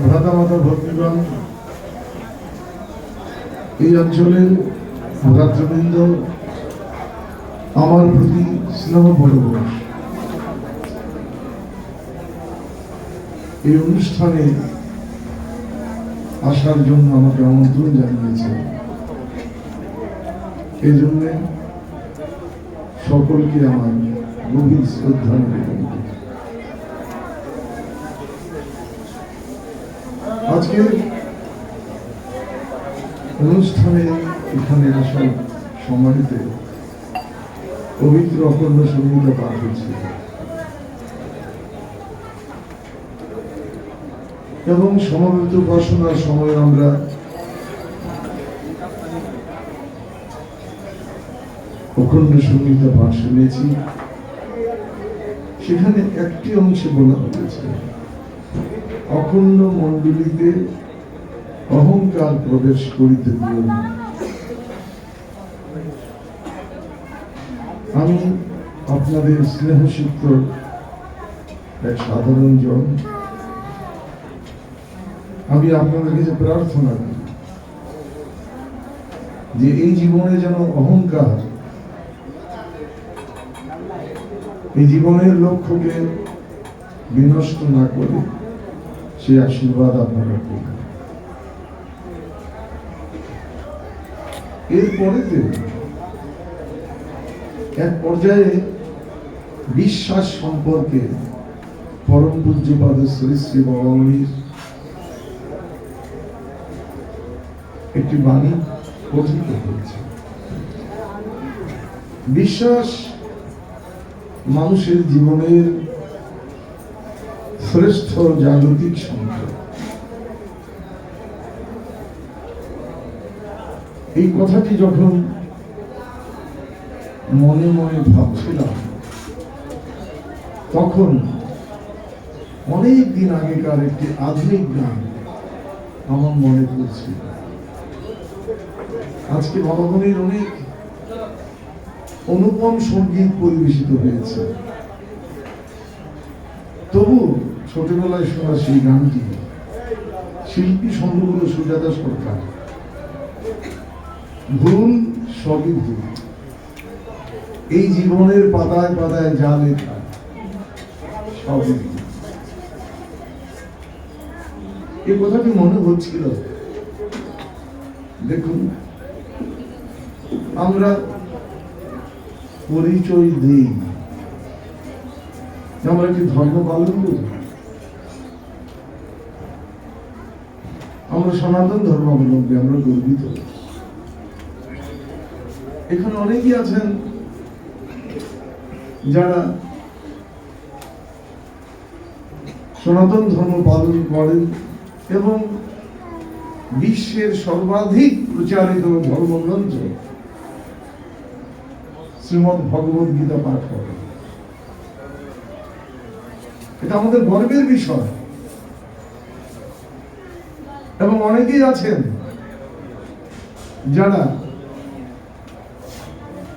ভ্রাতা-মাতা ভক্তিগণ, এই অঞ্চলের ভ্রাতৃবৃন্দ, আমার প্রতি স্নেহ ভালোবাসা, এই অনুষ্ঠানে আসার জন্য আমাকে আমন্ত্রণ জানিয়েছে। এই জন্য সকলকে আমার গভীর শ্রদ্ধা নিবেদন করি। আজকে অনুষ্ঠানে এখানে আসার সময়তে পবিত্র অখণ্ড সংহিতা পাঠ হচ্ছে এবং সমবেত উপাসনার সময় আমরা অখণ্ড সংহিতা পাঠ শুনেছি। সেখানে একটি অংশে বলা হয়েছে, অখণ্ড মণ্ডলীতে অহংকার প্রবেশ করিতে দিও না। আমি আপনাদের স্নেহসিক্ত এক সাধারণ জন, আমি আপনাদের কাছে প্রার্থনা করি যে এই জীবনে যেন অহংকার এই জীবনের লক্ষ্যকে বিনষ্ট না করে সে আশীর্বাদ আপনারা করবেন। এরপরেতে এক পর্যায়ে বিশ্বাস সম্পর্কে পরম পূজ্যপাদ শ্রী শ্রী বাবামণির একটি বাণী কথিত হয়েছে। বিশ্বাস মানুষের জীবনের শ্রেষ্ঠ জাগতিক সম্পদ। এই কথাটি যখন মনে মনে ভাবছিলাম, তখন অনেক দিন আগেকার একটি আধুনিক গান আমার মনে পড়ছিল। আজকে বাবামণির অনেক অনুপম সঙ্গীত পরিবেশিত হয়েছে, তবু ছোটবেলায় শোনা সেই গানটি, শিল্পী সম্ভবত সুজাতা সরকার, ভুল সবই ভুল, এই জীবনের পাতায় পাতায় যা লেখা সবই ভুল। এই কথাটি মনে হচ্ছিল। দেখুন, আমরা পরিচয় দিই, আমরা কি ধর্ম পালন করি? আমরা সনাতন ধর্মাবলম্বী, আমরা গর্বিত। এখানে অনেকেই আছেন যারা সনাতন ধর্ম পালন করেন এবং বিশ্বের সর্বাধিক প্রচারিত ধর্মগ্রন্থ শ্রীমদ্ ভগবদ গীতা পাঠ করেন। এটা আমাদের গর্বের বিষয়। এবং অনেকেই আছেন যারা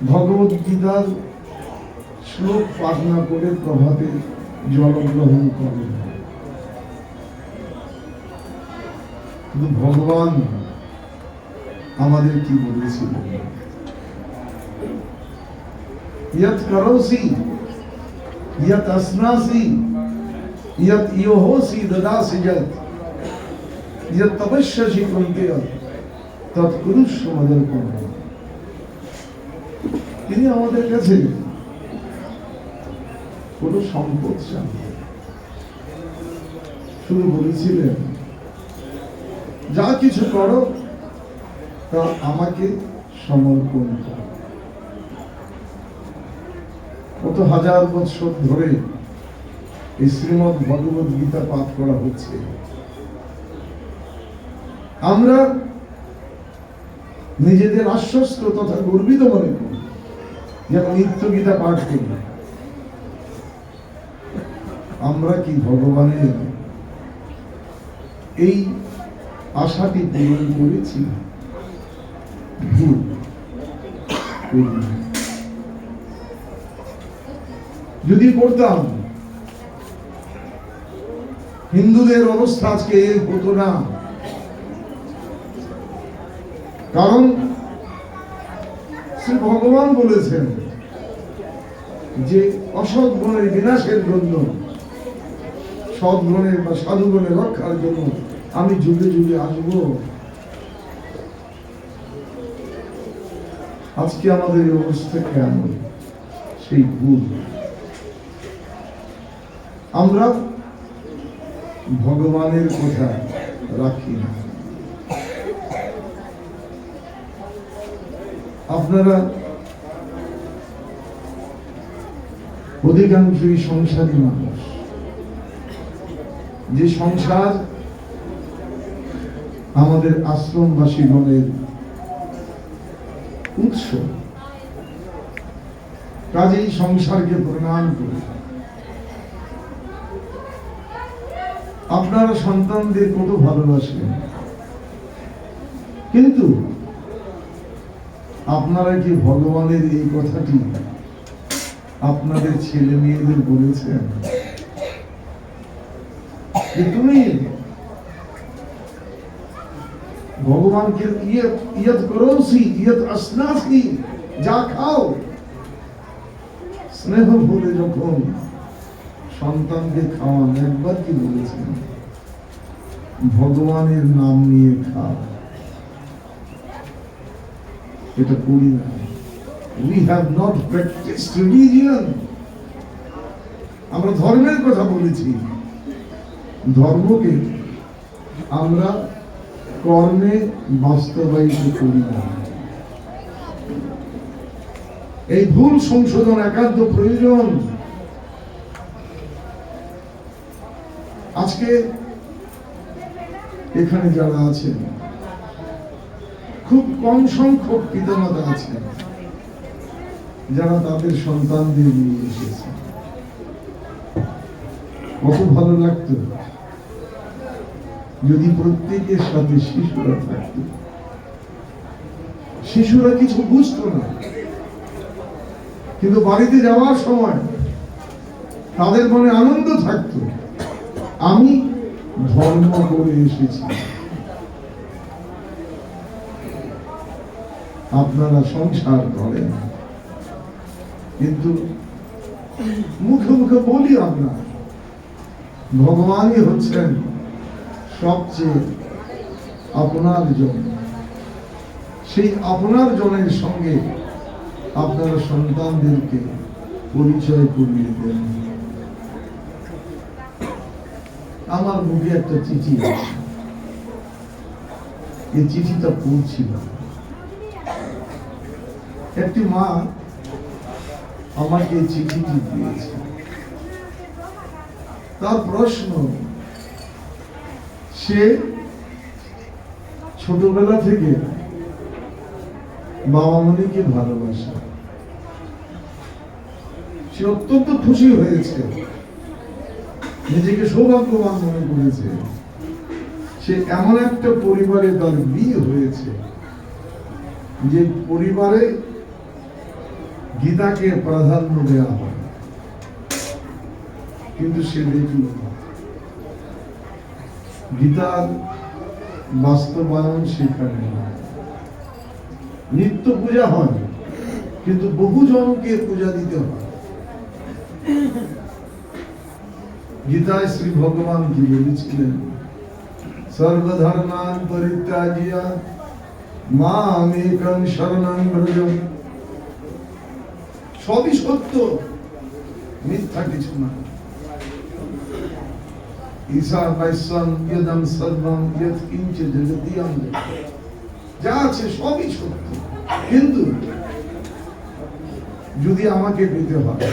ভগবদ গীতার শ্লোক পাঠ না করে প্রভাতে জল গ্রহণ করেন। কিন্তু ভগবান আমাদের কি বলেছিলেন? ইয়ৎ করোসি ইয়ৎ আসনাসি ইয়ৎ ইয়োহসি দদাসি যৎ ইয়ৎ তপস্যাসি কুন্তেয় তৎ কুরুষ্ব মদর্পণ। তিনি আমাদের কাছে কোন সম্পদ চান, শুধু বলেছিলেন যা কিছু করো তা আমাকে সমর্পণ করো। কত হাজার বছর ধরে এই শ্রীমদ্ ভগবদ গীতা পাঠ করা হচ্ছে। আমরা নিজেদের আশ্বস্ত তথা গর্বিত মনে করি যেন নিত্য গীতা পাঠ করি। আমরা কি ভগবানের এই আশাটি পূরণ করেছি? যদি করতাম হিন্দুদের অবস্থা আজকে এই হতো না, কারণ শ্রী ভগবান বলেছেন যে অসৎ গুণের বিনাশের জন্য, সৎ গুণের বা সাধু গুণের রক্ষার জন্য আমি যুগে যুগে আসব। আজকে আমাদের এই অবস্থা কেন? সেই ভুল। আমরা ভগবানের কথা রাখি না। আপনারা অধিকাংশই সংসারী মানুষ, যে সংসার আমাদের আশ্রমবাসী গণের উৎস, কাজেই সংসারকে প্রণাম করি। আপনারা সন্তানদের কত ভালোবাসেন, কিন্তু আপনারা কি ভগবানের এই কথাটি আপনাদের ছেলে মেয়েদের বলেছেন যে তুমি ভগবানকে ইয়ত করোসি ইয়ত আসনাসি, যা খাও। স্নেহ ভরে যখন সন্তানকে খাওয়ান, একবার কি বলেছেন ভগবানের নাম নিয়ে খাও? এটা করি না। We have not practiced religion. আমরা ধর্মের কথা বলেছি, ধর্মকে আমরা কর্মে বাস্তবায়িত করি না। এই ভুল সংশোধন একান্ত প্রয়োজন। আজকে এখানে যারা আছেন, খুব কম সংখ্যক পিতামাতা আছেন যারা তাদের সন্তানদের নিয়ে এসেছে। কত ভালো লাগতো যদি প্রত্যেকের সাথে শিশুরা থাকত। শিশুরা কিছু বুঝতো না, কিন্তু বাড়িতে যাওয়ার সময় তাদের মনে আনন্দ থাকতো, আমি ধর্ম করে এসেছি। আপনারা সংসার করেন, কিন্তু মুখে মুখে বলি আমরা ভগবানই হচ্ছেন সবচেয়ে আপনার জন। সেই আপনার জনের সঙ্গে আপনারা সন্তানদেরকে পরিচয় করিয়ে দেন। আমার মুখে একটা চিঠি আছে, এই চিঠিটা পড়ছিলাম। একটি মা আমাকে চিঠিটি দিয়েছে। তার প্রশ্ন, সে ছোটবেলা থেকে বাবা মনিকে ভালোবাসে। সে অত্যন্ত খুশি হয়েছে, নিজেকে সৌভাগ্যবান মনে করেছে। সে এমন একটা পরিবারে তার বিয়ে হয়েছে যে পরিবারে গীতাকে প্রাধান্য দেওয়া হয়, কিন্তু সে দেখল গীতার বাস্তবায়ন সেখানে নিত্য পূজা হয়, কিন্তু বহু জনকে পূজা দিতে হয়। গীতায় শ্রী ভগবান কি বলেছিলেন? সর্বধর্মান পরিত্যাজ্য মামেকং শরণং ব্রজ। সবই সত্য, মিথ্যা কিছু না। ঈশা বৈশ্বং ইদং সর্বং ইয়ৎ কিঞ্চ জগতি অঙ্গ, যা আছে সবই সত্য, কিন্তু যদি আমাকে পেতে হয়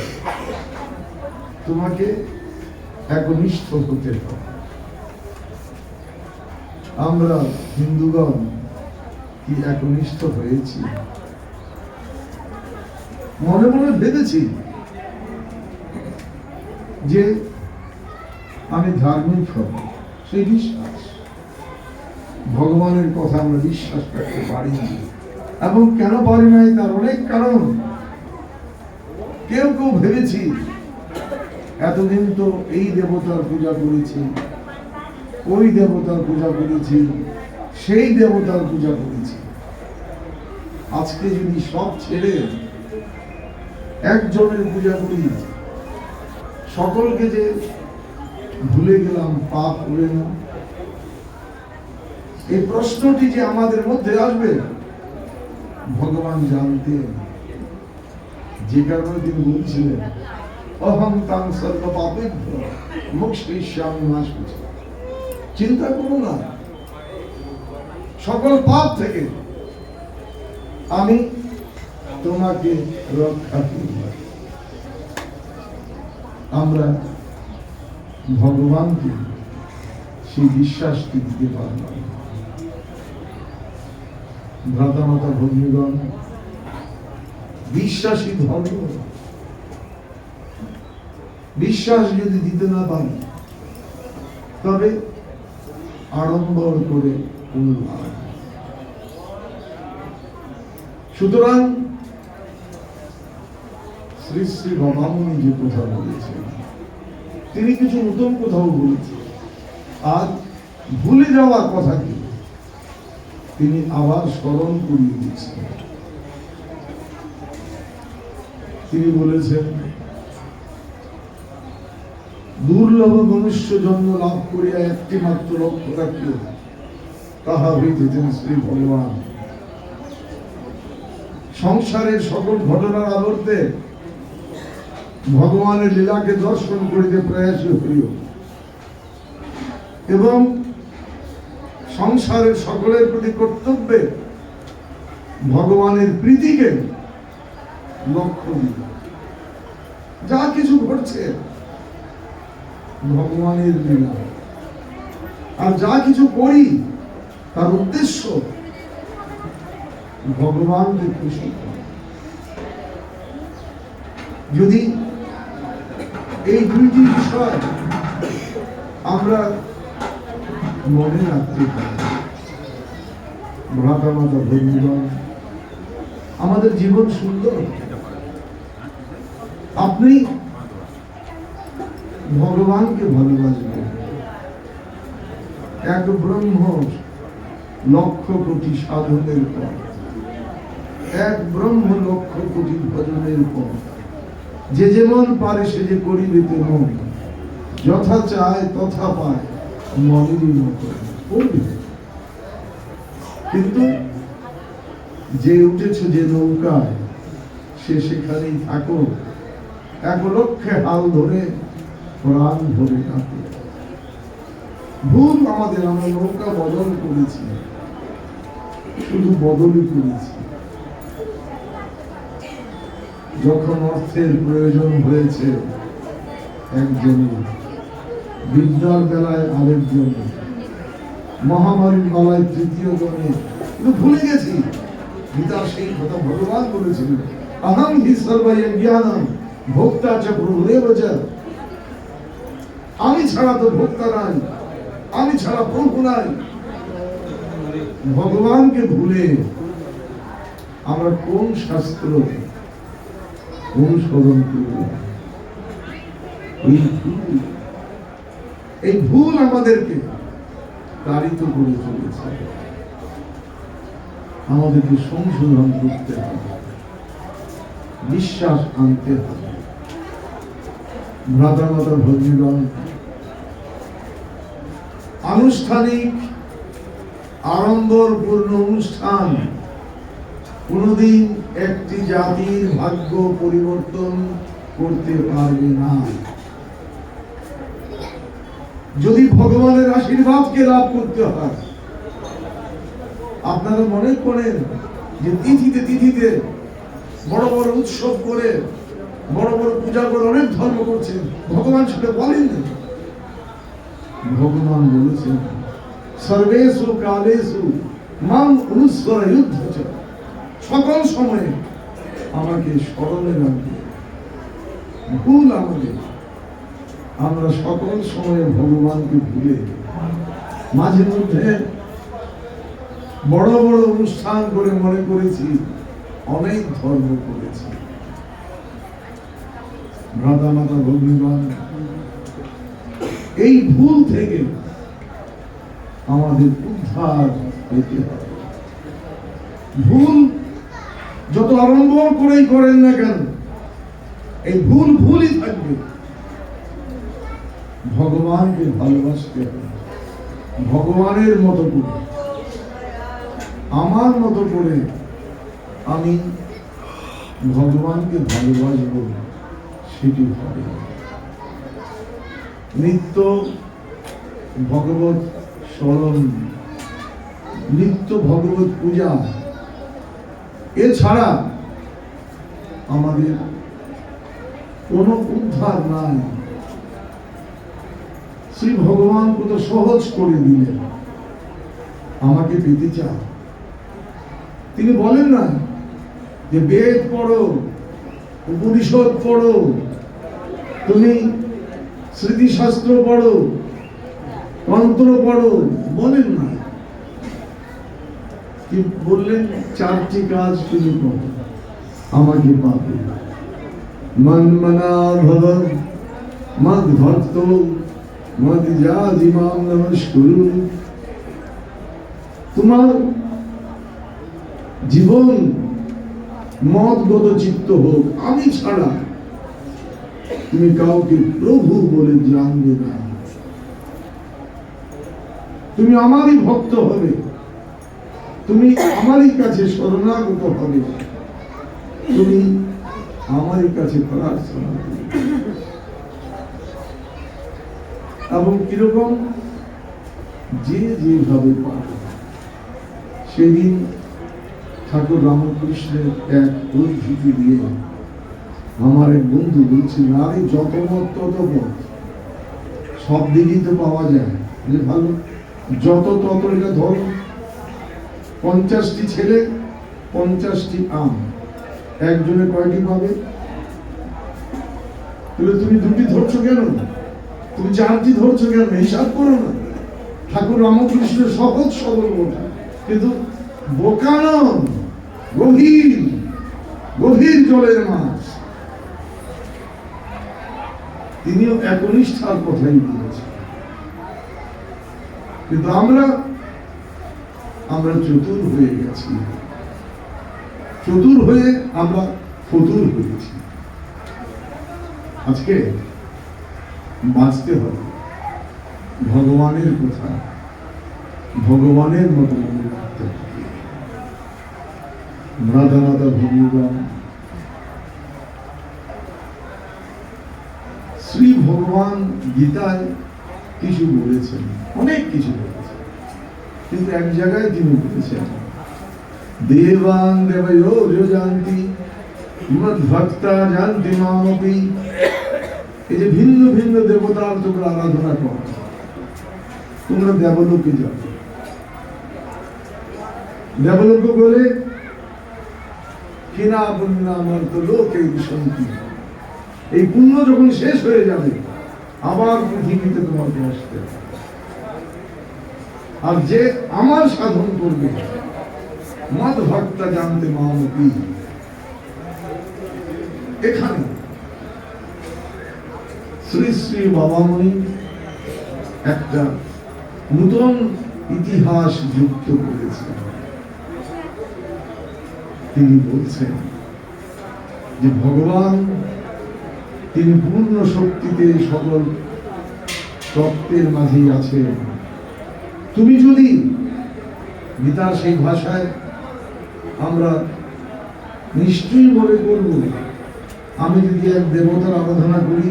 তোমাকে একনিষ্ঠ হতে হবে। আমরা হিন্দুগণ কি একনিষ্ঠ হয়েছি? মনে মনে ভেবেছি যে আমি ধার্মিক হব, সেই বিশ্বাস। ভগবানের কথা আমরা বিশ্বাস করতে পারি না, এবং কেন পারি নাই তার অনেক কারণ। কেউ কেউ ভেবেছি এতদিন তো এই দেবতার পূজা করেছি, ওই দেবতার পূজা করেছি, সেই দেবতার পূজা করেছি। আজকে যদি সব ছেড়ে একজনের পূজা করি, সকলকে যে ভুলে গেলাম, পাপ হবে না? এই প্রশ্নটি যে আমাদের মধ্যে আসবে, ভগবান জানতেন। যে কারণে তিনি বলছিলেন, অহং তাং সর্ব পাপেভ্য মোক্ষয়িষ্যামি মা শুচি। চিন্তা করো না, সকল পাপ থেকে আমি তোমাকে রক্ষা করব। আমরা ভগবানকে সেই বিশ্বাসটি দিতে পারলাম। ভ্রাতা মাতা ভগ্নীগণ, বিশ্বাসী ধর্ম। বিশ্বাস যদি দিতে না পারি, তবে আড়ম্বর করে উল্লাস। সুতরাং শ্রী শ্রী বাবামণি যে কথা বলেছেন, তিনি কিছু নতুন কথাও বলেছেন। আর ভুলে যাওয়ার কথাকে তিনি আবার স্মরণ করিয়ে দিচ্ছেন। তিনি বলেছেন, দুর্লভ মনুষ্য জন্ম লাভ করিয়া একটি মাত্র লক্ষ্য রাখিও, তাহা হইতেছেন শ্রী ভগবান। সংসারের সকল ঘটনার আবর্তে ভগবানের লীলাকে দর্শন করিতে প্রয়াসী হইও এবং সংসারের সকলের প্রতি কর্তব্যে ভগবানের প্রীতিকে লক্ষ্য দিও। যা কিছু ঘটছে ভগবানের লীলা, আর যা কিছু করি তার উদ্দেশ্য ভগবানকে খুশি করা। যদি এই দুইটি বিষয় আমরা মনে রাখতে পারি, ভ্রাতা মাতা ভগ্নীগণ, আমাদের জীবন সুন্দর। আপনি ভগবানকে ভালোবাসবেন। এক ব্রহ্ম লক্ষ কোটি সাধনের পর, এক ব্রহ্ম লক্ষ কোটি ভজনের পর, যে যেমন পারে সে যে করিবে তেমন, যথা চায় তথা পায়, মনেরই মতো করবে। কিন্তু যে উঠেছ যে নৌকায়, সে সেখানেই থাকো, এক লক্ষ্যে হাল ধরে প্রাণ ধরে থাকো। ভুল আমাদের, আমরা নৌকা বদল করেছি, শুধু বদলই করেছি। যখন অর্থের প্রয়োজন হয়েছে একজনের, বিদ্যার বেলায় আরেকজন, মহামারীর বেলায় তৃতীয় জনে, কিন্তু ভুলে গেছি গীতার সেই কথা ভগবান বলেছিলেন, অহং হি সর্বৈব জ্ঞানম ভোক্তা চ প্রভুরেব চ। আমি ছাড়া তো ভোক্তা নাই, আমি ছাড়া প্রভু নাই। ভগবানকে ভুলে আমরা কোন শাস্ত্র অনুসরণ করব? এই ভুল আমাদেরকে তাড়িত করে চলেছে। আমাদেরকে সংশোধন করতে হবে, বিশ্বাস আনতে হবে। ভ্রাতা মাতা ভগ্নীগণ, আনুষ্ঠানিক আড়ম্বরপূর্ণ অনুষ্ঠান কোনদিন একটি জাতির ভাগ্য পরিবর্তন করতে পারবে না। যদি ভগবানের আশীর্বাদকে লাভ করতে হয়, আপনারা মনে করেন যে তিথিতে তিথিতে বড় বড় উৎসব করে, বড় বড় পূজা করে অনেক ধর্ম করছেন, ভগবান সেটা বলেন না। ভগবান বলেছেন, সর্বেষু কালেষু মাং অনুস্মর যুদ্ধ। সকল সময়ে আমাকে স্মরণে রাখবে। ভুল আমাদের, আমরা সকল সময়ে ভগবানকে ভুলে মাঝে মধ্যে বড় বড় অনুষ্ঠান করে মনে করেছি অনেক ধর্ম করেছি। ভ্রাতা মাতা ভগ্নীগণ, এই ভুল থেকে আমাদের উদ্ধার পেতে হবে। ভুল যত আরম্ভ করেই করেন না কেন, এই ভুল ভুলই থাকবে। ভগবানকে ভালোবাসতে হবে, ভগবানের মতো করে, আমার মতো করে আমি ভগবানকে ভালোবাসব, সেটি হবে। নিত্য ভগবত স্মরণ, নিত্য ভগবত পূজা, এছাড়া আমাদের কোনো উদ্ধার নাই। শ্রী ভগবান কত সহজ করে দিলেন। আমাকে পেতে চাও, তিনি বলেন না যে বেদ পড়ো, উপনিষদ পড়ো, তুমি স্মৃতিশাস্ত্র পড়ো, তন্ত্র পড়ো, বলেন না। কি বললেন? চারটি কাজ তুমি করো, আমাকে পাবে। মন মনা ভব মদ ভক্ত মদ যাজিমাম নমস্কুরু। তোমার জীবন মদগত চিত্ত হোক, আমি ছাড়া তুমি কাউকে প্রভু বলে জানবে না। তুমি আমারই ভক্ত হবে, তুমি আমারই কাছে শরণাগত হবে, তুমি আমারই কাছে প্রার্থনা করবে। এবং কিরকম? যে যেভাবে পারে। সেদিন ঠাকুর রামকৃষ্ণের এক উদ্ধৃতি দিয়ে আমার এক বন্ধু বলছিল, আরে যত মত তত পথ, সব দিকেই তো পাওয়া যায়। ভালো, যত তত, এটা ধরো 50টি ছেলে 50টি আম, একজনে কয়টি পাবে? তুমি 2টি ধরছো কেন? তুমি 4টি ধরছো কেন? হিসাব করো না। ঠাকুর রামকৃষ্ণ সহজ সরল বোঝা, কিন্তু বোকা নন, গভীর গভীর জলের মাছ। তিনিও একনিষ্ঠার কথাই বলেছেন। কিন্তু আমরা চতুর হয়ে গেছি, চতুর হয়ে আমরা ফতুর হয়েছি। আজকে বাঁচতে হবে ভগবানের কথা, ভগবানের মতো মনে রাখতে হবে। রাধা রাধা ভগবান শ্রী ভগবান গীতায় কিছু বলেছেন, অনেক কিছু বলেছেন, কিন্তু এক জায়গায় তিনি বলেছেন, দেবান দেবয়ো জানতি মদ ভক্তা জানতি মামপি। এই যে ভিন্ন ভিন্ন দেবতার তোমরা আরাধনা করো, তোমরা দেবলোকে যাবে। দেবলোক বলে কিনা পুণ্য আমার তো লোকে শান্তি। এই পুণ্য যখন শেষ হয়ে যাবে, আবার পৃথিবীতে তোমাকে আসতে হবে। আর যে আমার সাধন করবে, মদ ভক্তা জানতে মামপি, এখানে শ্রী শ্রী বাবামণি একটা নূতন ইতিহাস যুক্ত করেছেন। তিনি বলছেন যে ভগবান তিনি পূর্ণ শক্তিতে সকল তত্ত্বের মাঝেই আছেন। তুমি যদি গীতার সেই ভাষায় আমরা নিশ্চয়ই মনে করব, আমি যদি এক দেবতার আরাধনা করি,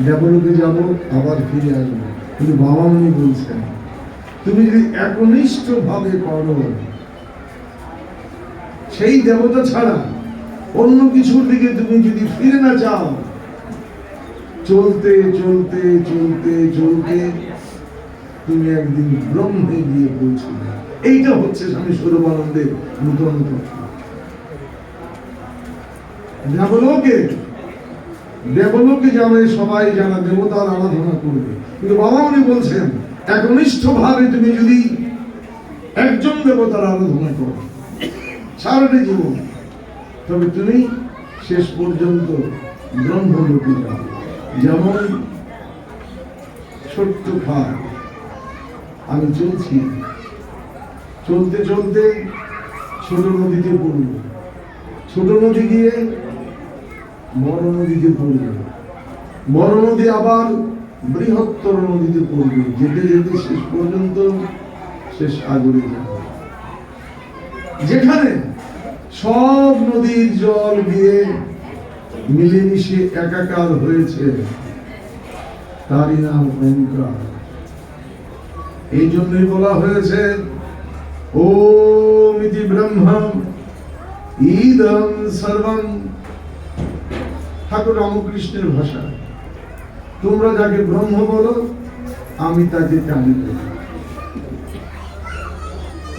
দেবলোকে যাব, আবার ফিরে আসবো। কিন্তু বাবামণি বলছেন, তুমি যদি একনিষ্ঠ ভাবে করো, সেই দেবতা ছাড়া অন্য কিছুর দিকে তুমি যদি ফিরে না যাও, চলতে চলতে চলতে চলতে তুমি একদিন ব্রহ্মে গিয়ে পৌঁছবে। এইটা হচ্ছে স্বামী স্বরূপানন্দের নূতন তত্ত্ব। দেবলোকে যাবে সবাই, যারা দেবতার আরাধনা করবে। কিন্তু বাবামণি বলছেন, একনিষ্ঠ ভাবে তুমি যদি একজন দেবতার আরাধনা করো সারাটা জীবন, তবে তুমি শেষ পর্যন্ত ব্রহ্মলোকে যাবে। যেমন ছোট্ট খাট, আমি চলছি, চলতে চলতে ছোট নদীতে পড়ব, ছোট নদী গিয়ে বড় নদীতে পড়বে, বড় নদী আবার বৃহত্তর নদীতে পড়বে, যেতে যেতে শেষ পর্যন্ত শেষ সাগরে যাবে, যেখানে সব নদীর জল গিয়ে মিলেমিশে একাকার হয়েছে, তারই নাম ওঙ্কার। এই জন্যই বলা হয়েছে ওম ইতি ব্রহ্মম ইদং সর্বং। ঠাকুর রামকৃষ্ণের ভাষা, তোমরা যাকে ব্রহ্ম বলো আমি তাকে কালী বলি।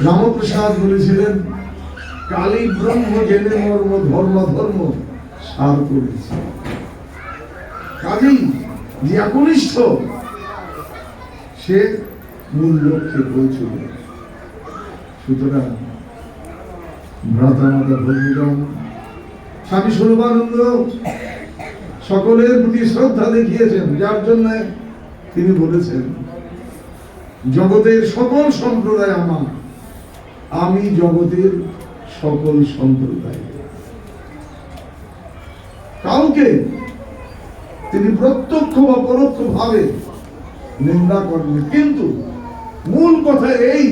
রামপ্রসাদ বলেছিলেন কালী ব্রহ্ম জেনে মর্ম ধর্ম ধর্ম সার করেছে। কাজেই যে একনিষ্ঠ সে মূল লক্ষ্যে পৌঁছবে। সুতরাং ভ্রাতা মাতা ভগবান স্বামী স্বরূপানন্দ সকলের প্রতি শ্রদ্ধা দেখিয়েছেন, যার জন্য তিনি বলেছেন জগতের সকল সম্প্রদায় আমার, আমি জগতের সকল সম্প্রদায়। কাউকে তিনি প্রত্যক্ষ বা পরোক্ষ ভাবে নিন্দা করেন, কিন্তু মূল কথা এই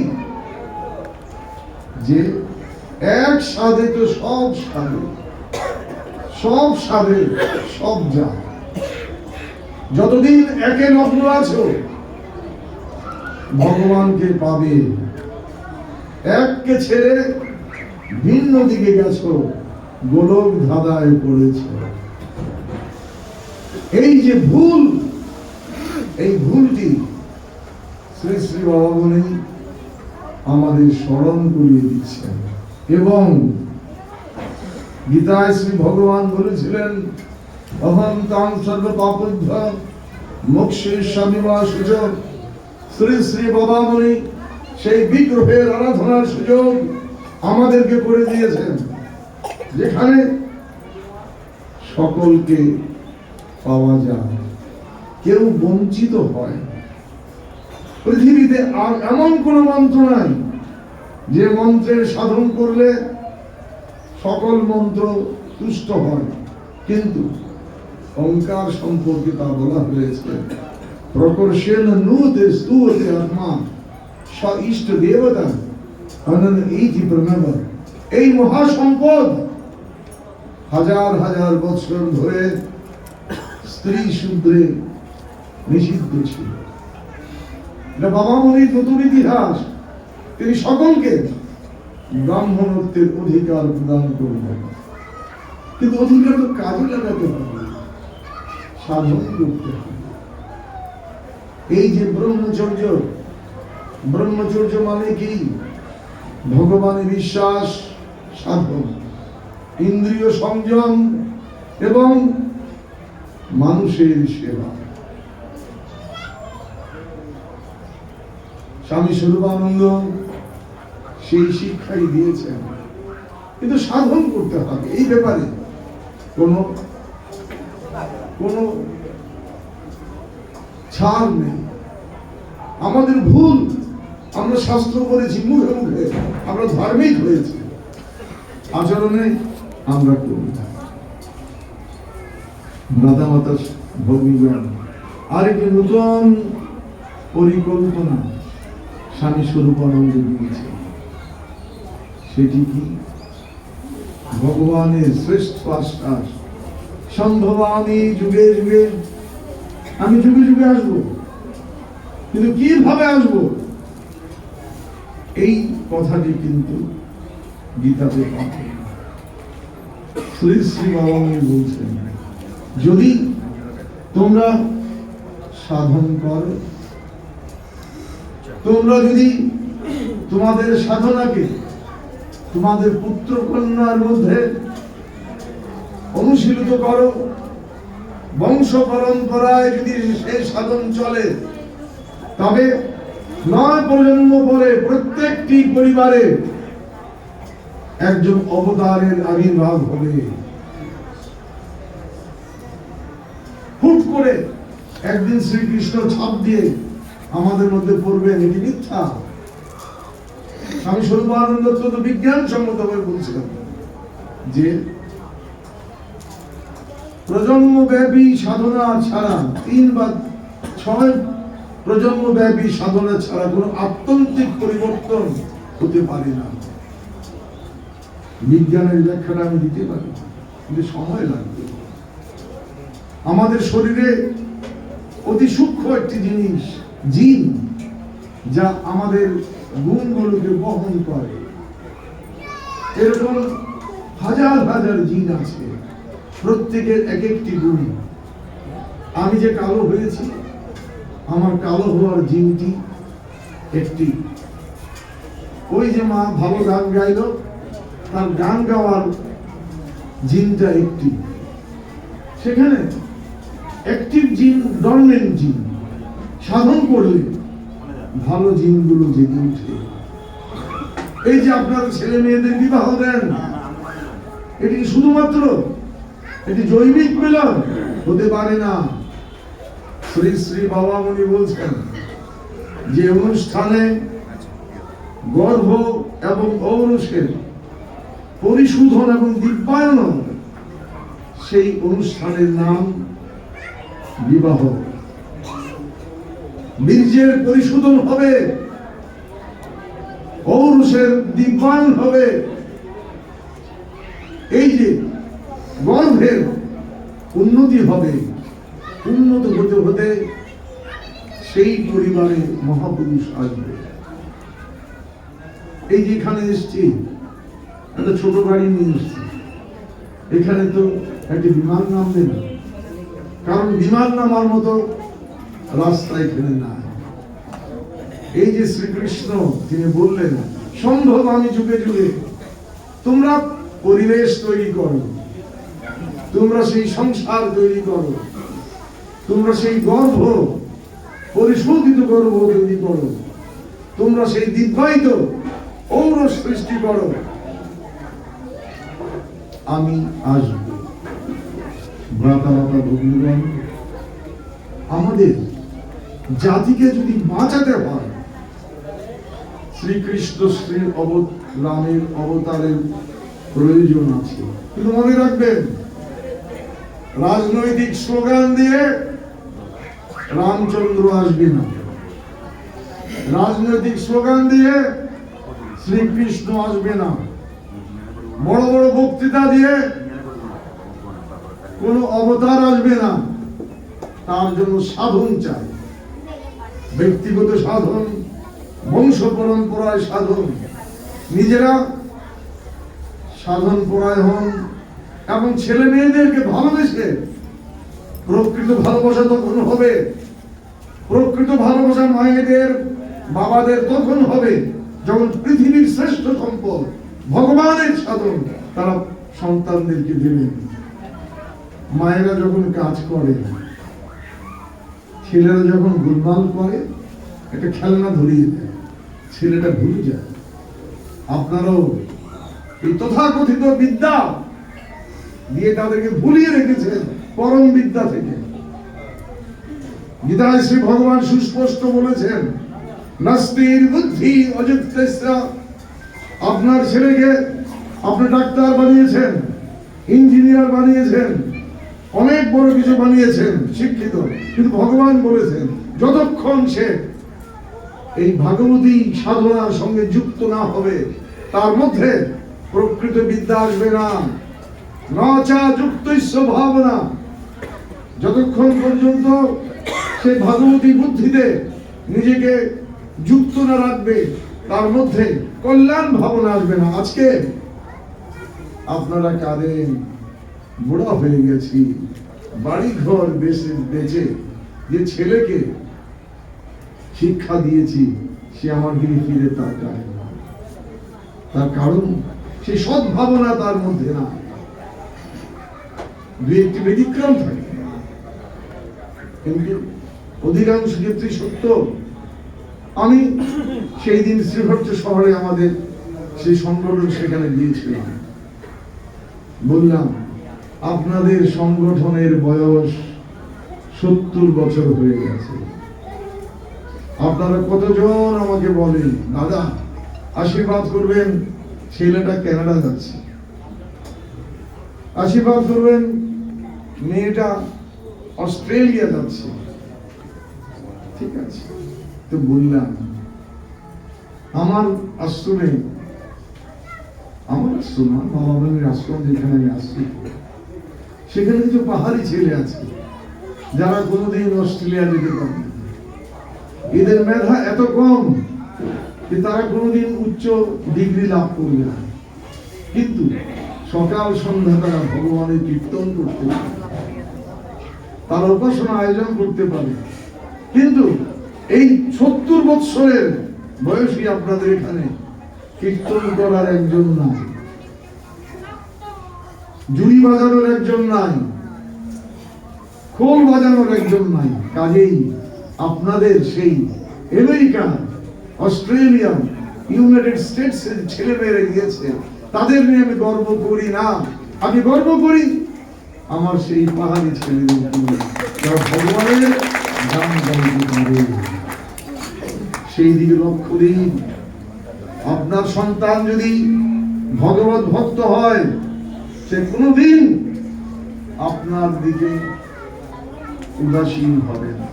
যে এক স্বাদে তো সব স্বাদে, সব স্বাদে সব যা। যতদিন একে লগ্ন আছো ভগবানকে পাবে, এককে ছেড়ে ভিন্ন দিকে গেছো, গোলক ধাঁধায় পড়েছ। এই যে ভুল, এই ভুলটি শ্রী শ্রী বাবামণি আমাদের স্মরণ করিয়ে দিচ্ছেন। এবং গীতায় শ্রী ভগবান বলেছিলেন অহং তাং সর্ব পাপোদ্ধ মোক্ষেস্যামি সুযোগ। শ্রী শ্রী বাবামণি সেই বিগ্রহের আরাধনার সুযোগ আমাদেরকে করে দিয়েছেন, যেখানে সকলকে পাওয়া যায়, কেউ বঞ্চিত হয়। পৃথিবীতে আর এমন কোন মন্ত্র নাই যে মন্ত্রের সাধন করলে সকল মন্ত্র তুষ্ট হয়, কিন্তু ওঙ্কার সম্পর্কে তা বলা হয়েছে প্রকর্ষেণ নূতে স্তুতে আত্মা স ইষ্ট দেবতা অনন ইতি প্রণব। এই মহাসম্পদ হাজার হাজার বছর ধরে স্ত্রী শূদ্রে নিষিদ্ধ ছিল। এটা বাবামণির নতুন ইতিহাস। তিনি সকলকে ব্রাহ্মণত্বের অধিকার প্রদান করবেন, কিন্তু অধিকার তো কাজে লাগাতে হবে, সাধন করতে হবে। এই যে ব্রহ্মচর্য, ব্রহ্মচর্য মানে কি? ভগবানে বিশ্বাস সাধন, ইন্দ্রিয় সংযম এবং মানুষের সেবা। স্বামী স্বরূপানন্দ সেই শিক্ষাই দিয়েছেন, কিন্তু সাধন করতে হবে। এই ব্যাপারে কোনো ছাড় নেই। আমাদের ভুল, আমরা শাস্ত্র করেছি মুখে মুখে, আমরা ধার্মিক হয়েছি, আচরণে আমরা করি না। মাতা মাতা ভগবান আরেকটি নতুন পরিকল্পনা স্বামী স্বরূপানন্দ দিয়েছে। সেটি কি? ভগবানের শ্রেষ্ঠ আশ্বাস, সম্ভবামি যুগে যুগে, আমি যুগে যুগে আসবো, কিন্তু কিভাবে আসবো এই কথাটি কিন্তু গীতাতে পাবে। শ্রী শ্রী বাবামণি বলছেন যদি তোমরা সাধন করো, তোমরা যদি তোমাদের সাধনাকে তোমাদের পুত্র কন্যার মধ্যে অনুশীলিত করো, বংশ পরম্পরায় যদি সেই সাধন চলে, তবে 9 প্রজন্ম পরে প্রত্যেকটি পরিবারে একজন অবতারের আবির্ভাব হবে। হুট করে একদিন শ্রীকৃষ্ণ ছাপ দিয়ে আমাদের মধ্যে পড়বেন, এটি মিথ্যা। স্বামী স্বরূপানন্দ অত্যন্ত বিজ্ঞানসম্মত ভাবে বলছিলেন যে প্রজন্মব্যাপী সাধনা ছাড়া 3 বা 6 প্রজন্মব্যাপী সাধনা ছাড়া কোনো আত্যন্তিক পরিবর্তন হতে পারে না। বিজ্ঞানের ব্যাখ্যাটা আমি দিতে পারি, কিন্তু সময় লাগবে। আমাদের শরীরে অতি সূক্ষ্ম একটি জিনিস জিন, যা আমাদের গুণগুলোকে বহন করে। এরকম হাজার হাজার জিন আছে, প্রত্যেকের এক একটি গুণ। আমি যে কালো হয়েছি, আমার কালো হওয়ার জিনটি একটি। ওই যে মা ভালো গান গাইল, তার গান গাওয়ার জিনটা একটি। সেখানে অ্যাক্টিভ জিন, ডরমেন্ট জিন, সাধন করলে ভালো জিনগুলো জেগে উঠে। এই যে আপনার ছেলে মেয়েদের বিবাহ দেন, এটি শুধুমাত্র এটি জৈবিক মিলন হতে পারে না। শ্রী শ্রী বাবামণি বলছেন যে অনুষ্ঠানে গর্ভ এবং ঔরসের পরিশোধন এবং দিব্যায়ন, সেই অনুষ্ঠানের নাম বিবাহ। বীর্যের পরিশোধন হবে, ঔরসের দিব্যায়ন হবে। এই যে গর্ভের উন্নতি হবে, উন্নত হতে হতে সেই পরিবারে মহাপুরুষ আসবে। এই যেখানে এসছি, একটা ছোট গাড়ি নিয়ে এসছি, এখানে তো একটি বিমান নামবে না, কারণ বিমান নামার মতো রাস্তা এখানে না। এই যে শ্রীকৃষ্ণ, তিনি বললেন সম্ভব আমি যুগে যুগে, তোমরা পরিবেশ তৈরি করো, তোমরা সেই সংসার তৈরি করো, তোমরা সেই গর্ভ পরিশোধিত গর্ভ তৈরি করো, তোমরা সেই দিব্যায়িত ঔর সৃষ্টি করো, আমি আসব। ভ্রাতা ভগ্নীগণ, আমাদের জাতিকে যদি বাঁচাতে হয়, শ্রীকৃষ্ণ শ্রী রামের অবতারের প্রয়োজন আছে। কিন্তু মনে রাখবেন, রাজনৈতিক স্লোগান দিয়ে রামচন্দ্র আসবে না, রাজনৈতিক স্লোগান দিয়ে শ্রীকৃষ্ণ আসবে না, বড় বড় বক্তৃতা দিয়ে কোন অবতার আসবে না। তার জন্য সাধন চাই, ব্যক্তিগত সাধন, বংশ পরম্পরায় সাধন। নিজেরা সাধন পরায়ণ হন এবং ছেলে মেয়েদেরকে ভালোবেসে, প্রকৃত ভালোবাসা তখন হবে, প্রকৃত ভালোবাসা মায়েদের বাবাদের তখন হবে যখন পৃথিবীর শ্রেষ্ঠ সম্পদ ভগবানের সাধন তারা সন্তানদেরকে দেবেন। মায়েরা যখন কাজ করে, ছেলেরা যখন গোলমাল করে, একটা খেলনা ধরিয়ে দেয়, ছেলেটা ভুলে যায়। আপনারাও এই তথাকথিত বিদ্যা দিয়ে তাদেরকে ভুলিয়ে রেখেছেন পরম বিদ্যা থেকে। গীতায় শ্রী ভগবান সুস্পষ্ট বলেছেন, নাস্তির বুদ্ধি অযুক্তস্য। আপনার ছেলেকে আপনি ডাক্তার বানিয়েছেন, ইঞ্জিনিয়ার বানিয়েছেন, অনেক বড় কিছু বানিয়েছেন, শিক্ষিত, কিন্তু ভগবান বলেছেন যতক্ষণ সে এই ভাগবতী সাধনার সঙ্গে যুক্ত না হবে, তার মধ্যে প্রকৃত বিদ্যা আসবে না। নচা যুক্তস্য ভাবনা, যতক্ষণ পর্যন্ত সে ভাগবতী বুদ্ধিতে নিজেকে যুক্ত না রাখবে, তার মধ্যে কল্যাণ ভাবনা আসবে না। আজকে আপনারা কাঁদেন, বুড়া হয়ে গেছি, বাড়ি ঘর বেঁচে যে ছেলেকে শিক্ষা দিয়েছি সে আমার দিকে ফিরে তাকায় না। তার কারণ সেই সদ্ভাবনা তার মধ্যে না। দুই একটি ব্যতিক্রম থাকে, কিন্তু অধিকাংশ ক্ষেত্রে সত্য। আমি সেই দিন শ্রীভট্ট শহরে আমাদের সেই সংগঠন সেখানে গিয়েছিলাম। বললাম, আপনাদের সংগঠনের বয়স 70 বছর হয়ে গেছে, আপনারা কতজন আমাকে বলেন, দাদা আশীর্বাদ করবেন, ছেলেটা কানাডা যাচ্ছে, আশীর্বাদ করবেন, মেয়েটা অস্ট্রেলিয়া যাচ্ছে। ঠিক আছে, তো বললাম আমার আশ্রমে, আমার আশ্রম বাবা বাবার আশ্রম যেখানে আমি আসছি, সেখানে কিছু পাহাড়ি ছেলে আছে যারা কোনোদিন অস্ট্রেলিয়া যেতে পারে। এদের মেধা এত কম যে তারা কোনোদিন উচ্চ ডিগ্রি লাভ করবে না, কিন্তু সকাল সন্ধ্যা তারা ভগবানের কীর্তন করতে পারে, তার উপাসনা আয়োজন করতে পারে। কিন্তু এই 70 বৎসরের বয়সী আপনাদের এখানে কীর্তন করার একজন নাই, জুড়ি বাজানোর একজন নাই, খোল বাজানোর একজন নাই। কাজেই আপনাদের সেই আমেরিকা, অস্ট্রেলিয়া, ইউনাইটেড স্টেটস এর ছেলে মেয়েরা গিয়েছে, তাদের নিয়ে আমি গর্ব করি না। আমি গর্ব করি আমার সেই পাহাড়ি ছেলেদের নিয়ে, যারা ভগবানের গান গাইতে পারে। সেই দিকে লক্ষ্য দিন। আপনার সন্তান যদি ভগবত ভক্ত হয়, সে কোনোদিন আপনার দিকে উদাসীন হবে না।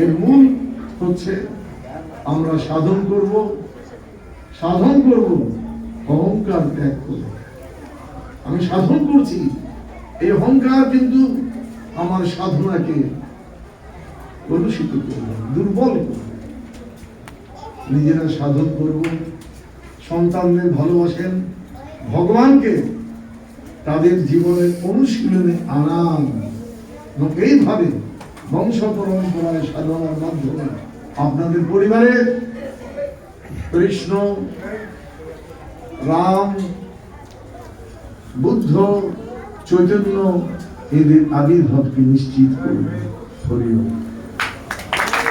এর মূল হচ্ছে আমরা সাধন করব অহংকার ত্যাগ করে। আমি সাধন করছি, এই অহংকার কিন্তু আমার সাধনাকে কলুষিত করবে, দুর্বল করবে। নিজেরা সাধন করব, সন্তানদের ভালোবাসেন, ভগবানকে তাদের জীবনের অনুশীলনে আনান, এবং এইভাবে বংশ পরম্পরায় সাধনার মাধ্যমে আপনাদের পরিবারে কৃষ্ণ, রাম, বুদ্ধ, চৈতন্য এদের আবির্ভাবকে নিশ্চিত করবে। হরি বল।